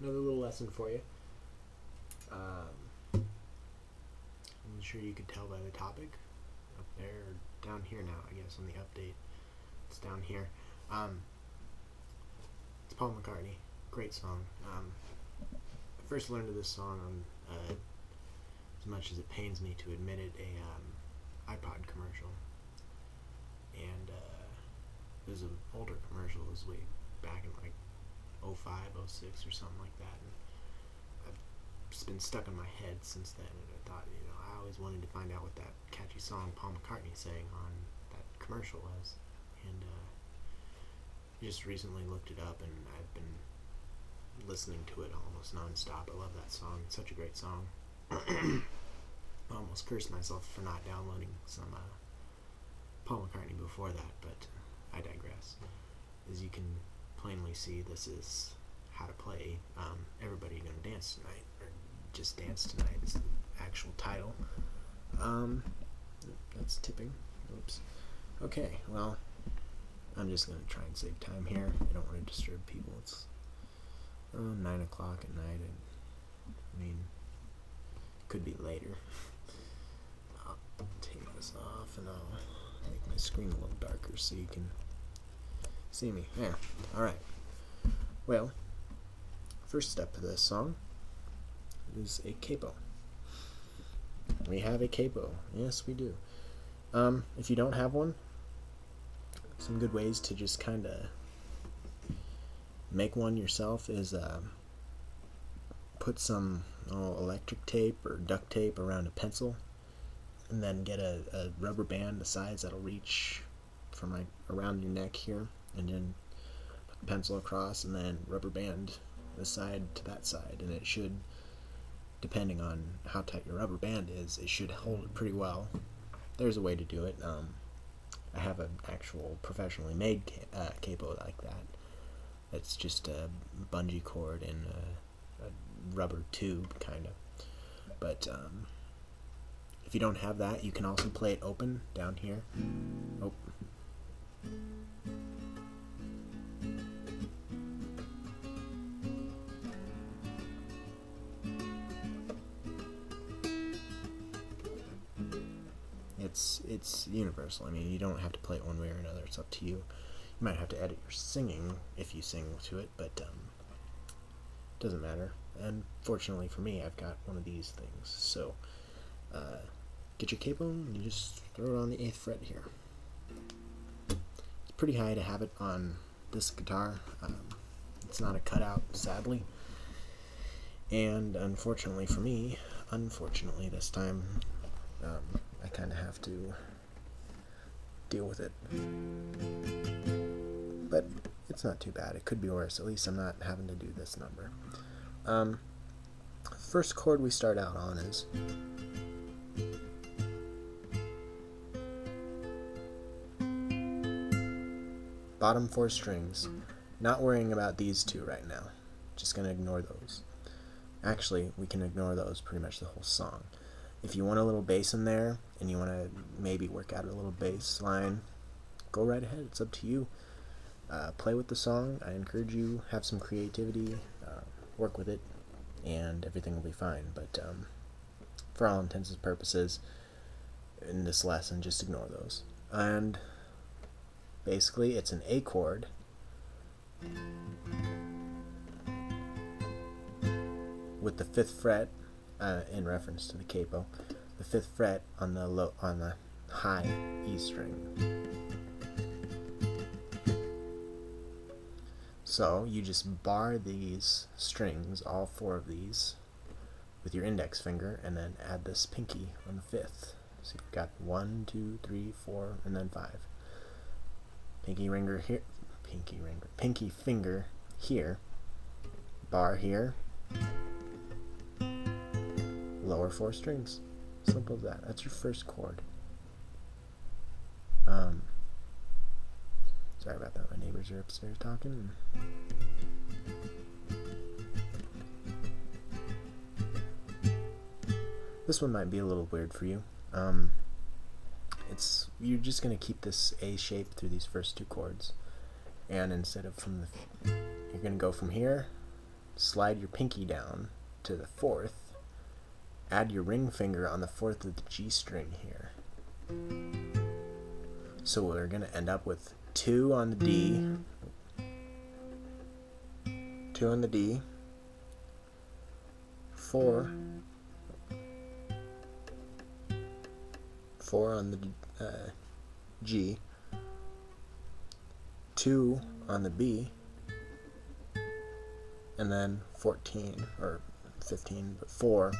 another little lesson for you. I'm sure you could tell by the topic up there, or down here now, I guess, on the update. It's down here. It's Paul McCartney. Great song. I first learned of this song on, as much as it pains me to admit it, a iPod commercial. And it was an older commercial. It was way back in like 05, 06 or something like that. And it's been stuck in my head since then, and I thought, I always wanted to find out what that catchy song Paul McCartney sang on that commercial was, and just recently looked it up, and I've been listening to it almost non-stop. I love that song. It's such a great song. I almost cursed myself for not downloading some Paul McCartney before that, but I digress. As you can plainly see, this is how to play Everybody Gonna Dance Tonight, or Just Dance Tonight is the actual title. That's tipping. Oops. Okay, well, I'm just going to try and save time here. I don't want to disturb people. It's 9 o'clock at night, and I mean, could be later. I'll take this off, and I'll make my screen a little darker so you can see me. There. Alright. Well, first step of this song is a capo. We have a capo. Yes, we do. If you don't have one, some good ways to just kind of make one yourself is put some electric tape or duct tape around a pencil, and then get a rubber band the size that'll reach from like around your neck here, and then put the pencil across, and then rubber band this side to that side, and it should, depending on how tight your rubber band is, it should hold it pretty well. There's a way to do it. I have an actual professionally made capo like that. It's just a bungee cord and a rubber tube, kind of. But if you don't have that, you can also play it open down here. Oh. It's universal. I mean, you don't have to play it one way or another. It's up to you. You might have to edit your singing if you sing to it, but it doesn't matter. And fortunately for me, I've got one of these things. So get your capo and you just throw it on the 8th fret here. It's pretty high to have it on this guitar. It's not a cutout, sadly. And unfortunately for me, this time, I kind of have to deal with it. But it's not too bad. It could be worse. At least I'm not having to do this number. First chord we start out on is bottom 4 strings. Not worrying about these two right now. Just going to ignore those. Actually, we can ignore those pretty much the whole song. If you want a little bass in there, and you want to maybe work out a little bass line, go right ahead. It's up to you. Play with the song. I encourage you, have some creativity, work with it, and everything will be fine. But for all intents and purposes, in this lesson, just ignore those. And basically, it's an A chord with the 5th fret. In reference to the capo, the 5th fret on the high E string. So you just bar these strings, all 4 of these, with your index finger, and then add this pinky on the 5th. So you've got 1, 2, 3, 4, and then 5. Pinky finger here, bar here. Lower 4 strings. Simple as that. That's your first chord. Sorry about that. My neighbors are upstairs talking. This one might be a little weird for you. You're just gonna keep this A shape through these first 2 chords, and instead of you're gonna go from here slide your pinky down to the 4th, add your ring finger on the 4th of the G string here. So we're going to end up with 2 on the D, 2 on the D, 4, 4 on the G, 2 on the B, and then 14 or 15, but 4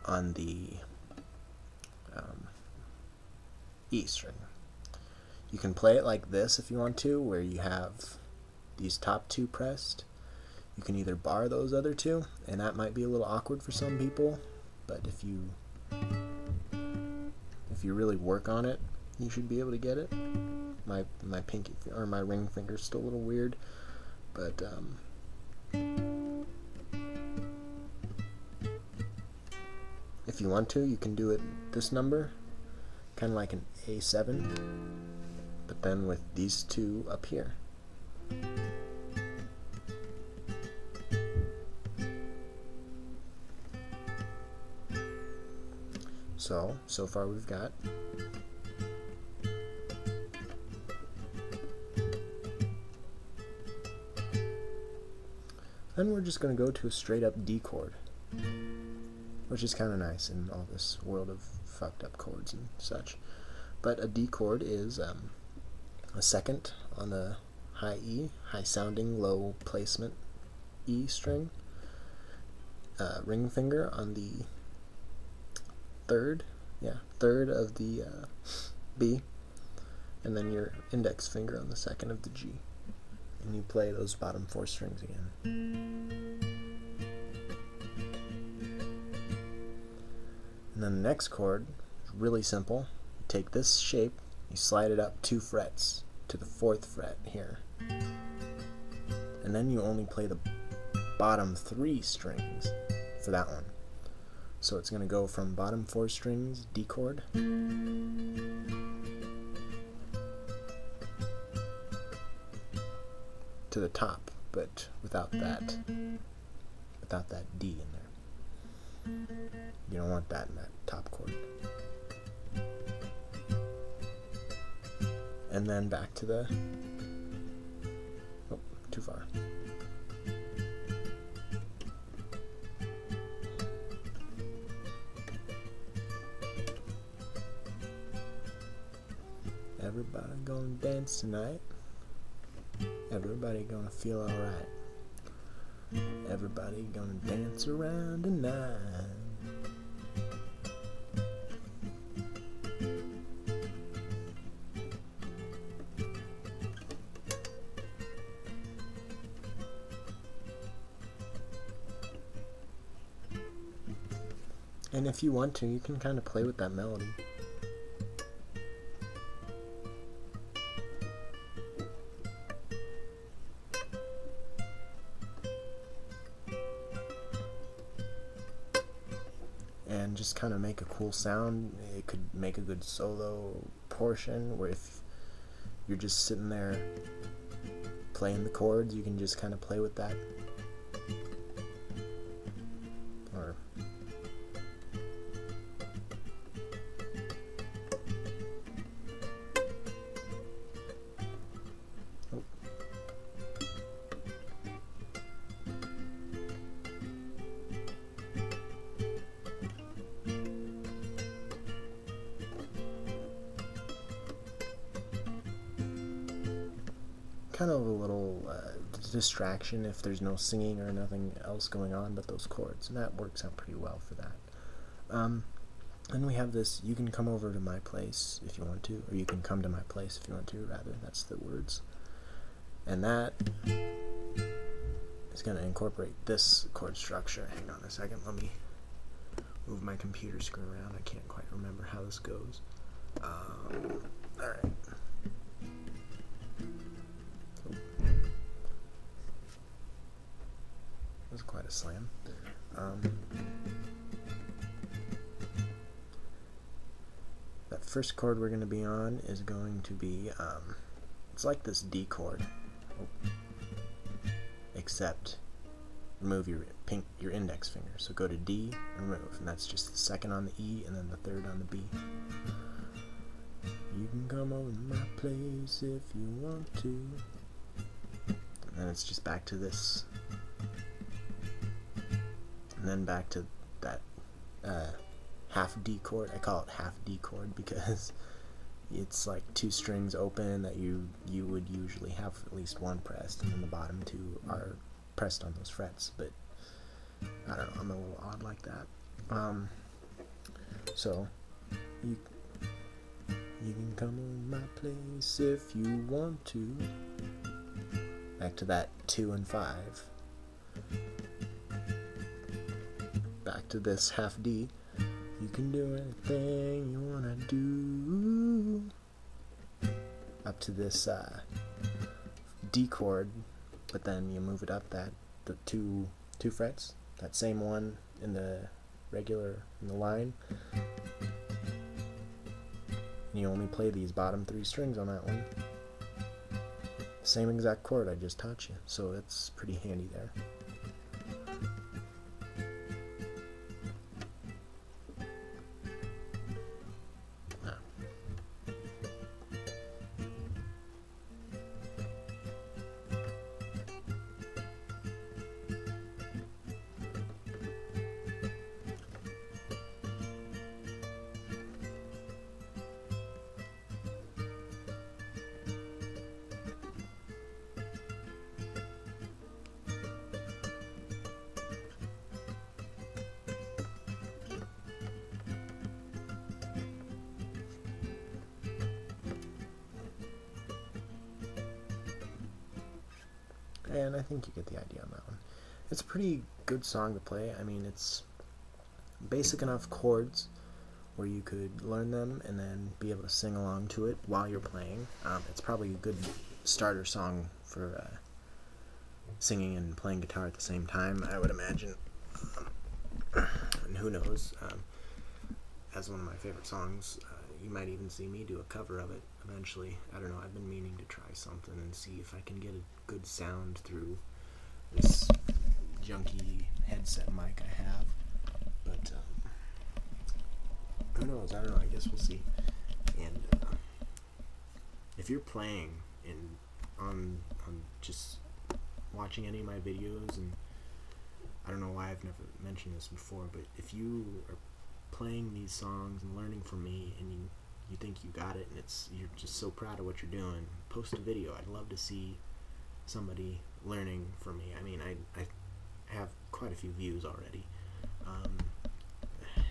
on the E string. You can play it like this if you want to, where you have these top 2 pressed. You can either bar those other 2, and that might be a little awkward for some people, but if you really work on it, you should be able to get it. My pinky or my ring finger's still a little weird, but if you want to, you can do it this number, kind of like an A7, but then with these 2 up here. So far we've got then we're just going to go to a straight up D chord, which is kind of nice in all this world of fucked up chords and such. But a D chord is a 2nd on the high E, high sounding, low placement E string, ring finger on the 3rd of the B, and then your index finger on the 2nd of the G, and you play those bottom 4 strings again. And then the next chord is really simple. You take this shape, you slide it up 2 frets to the 4th fret here, and then you only play the bottom 3 strings for that one. So it's going to go from bottom 4 strings, D chord, to the top, but without that D in there. You don't want that in that top chord. And then back to the, oh, too far. Everybody gonna dance tonight. Everybody gonna feel alright. Everybody gonna dance around tonight. And if you want to, you can kind of play with that melody. And just kind of make a cool sound. It could make a good solo portion where if you're just sitting there playing the chords, you can just kind of play with that. Or kind of a little distraction if there's no singing or nothing else going on but those chords, and that works out pretty well for that. Then we have this, you can come over to my place if you want to, or you can come to my place if you want to, rather, that's the words. And that is going to incorporate this chord structure. Hang on a second, let me move my computer screen around, I can't quite remember how this goes. Alright. That was quite a slam. That first chord we're going to be on is going to be, it's like this D chord, except remove your index finger. So go to D and remove, and that's just the second on the E and then the third on the B. You can come over to my place if you want to. And then it's just back to this. And then back to that half D chord. I call it half D chord because it's like two strings open that you would usually have at least one pressed, and then the bottom two are pressed on those frets. But I don't know, I'm a little odd like that. So you can come on my place if you want to. Back to that 2 and 5. Back to this half D. You can do anything you wanna do. Up to this D chord, but then you move it up the two frets. That same one in the line. And you only play these bottom 3 strings on that one. Same exact chord I just taught you, so it's pretty handy there. And I think you get the idea on that one. It's a pretty good song to play. I mean, it's basic enough chords where you could learn them and then be able to sing along to it while you're playing. It's probably a good starter song for singing and playing guitar at the same time, I would imagine. And who knows, as one of my favorite songs, you might even see me do a cover of it eventually. I don't know, I've been meaning to try something and see if I can get a good sound through this junky headset mic I have. But who knows, I don't know, I guess we'll see. And if you're playing on just watching any of my videos, and I don't know why I've never mentioned this before, but if you are playing these songs and learning from me and you think you got it and you're just so proud of what you're doing, post a video. I'd love to see somebody learning from me. I mean, I have quite a few views already, a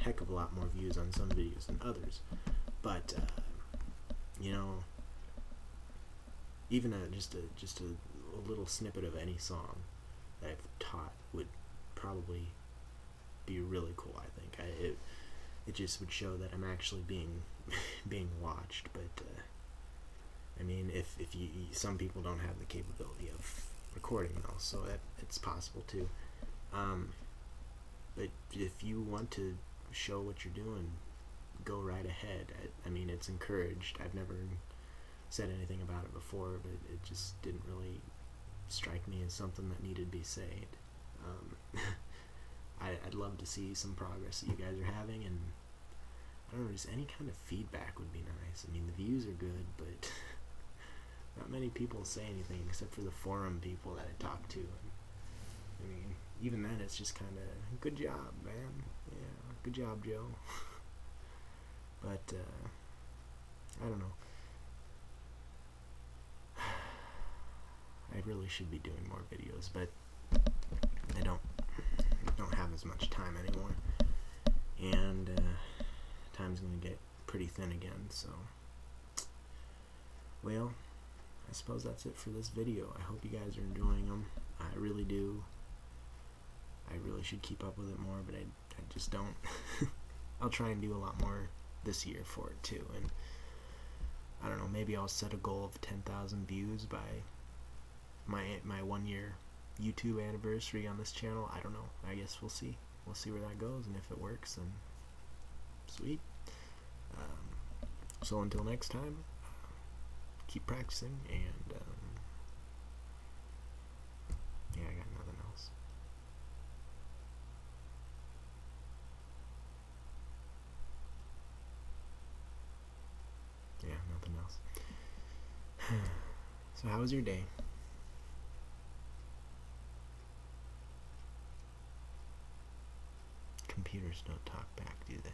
heck of a lot more views on some videos than others, but you know, even just a little snippet of any song that I've taught would probably be really cool. I think it just would show that I'm actually being watched. But I mean, if some people don't have the capability of recording though, so it's possible too. But if you want to show what you're doing, go right ahead. I mean, it's encouraged. I've never said anything about it before, but it just didn't really strike me as something that needed to be said. I'd love to see some progress that you guys are having, and I don't know, just any kind of feedback would be nice. I mean, the views are good, but not many people say anything except for the forum people that I talk to. And, I mean, even then, it's just kind of, good job, man. Yeah, good job, Joe. But, I don't know. I really should be doing more videos, but I don't have as much time anymore, and time's gonna get pretty thin again. So, well, I suppose that's it for this video. I hope you guys are enjoying them. I really do. I really should keep up with it more, but I just don't. I'll try and do a lot more this year for it too, and I don't know, maybe I'll set a goal of 10,000 views by my 1 year YouTube anniversary on this channel. I don't know. I guess we'll see. We'll see where that goes, and if it works, then sweet. So until next time, keep practicing, and yeah, I got nothing else. So how was your day? Computers don't talk back, do they?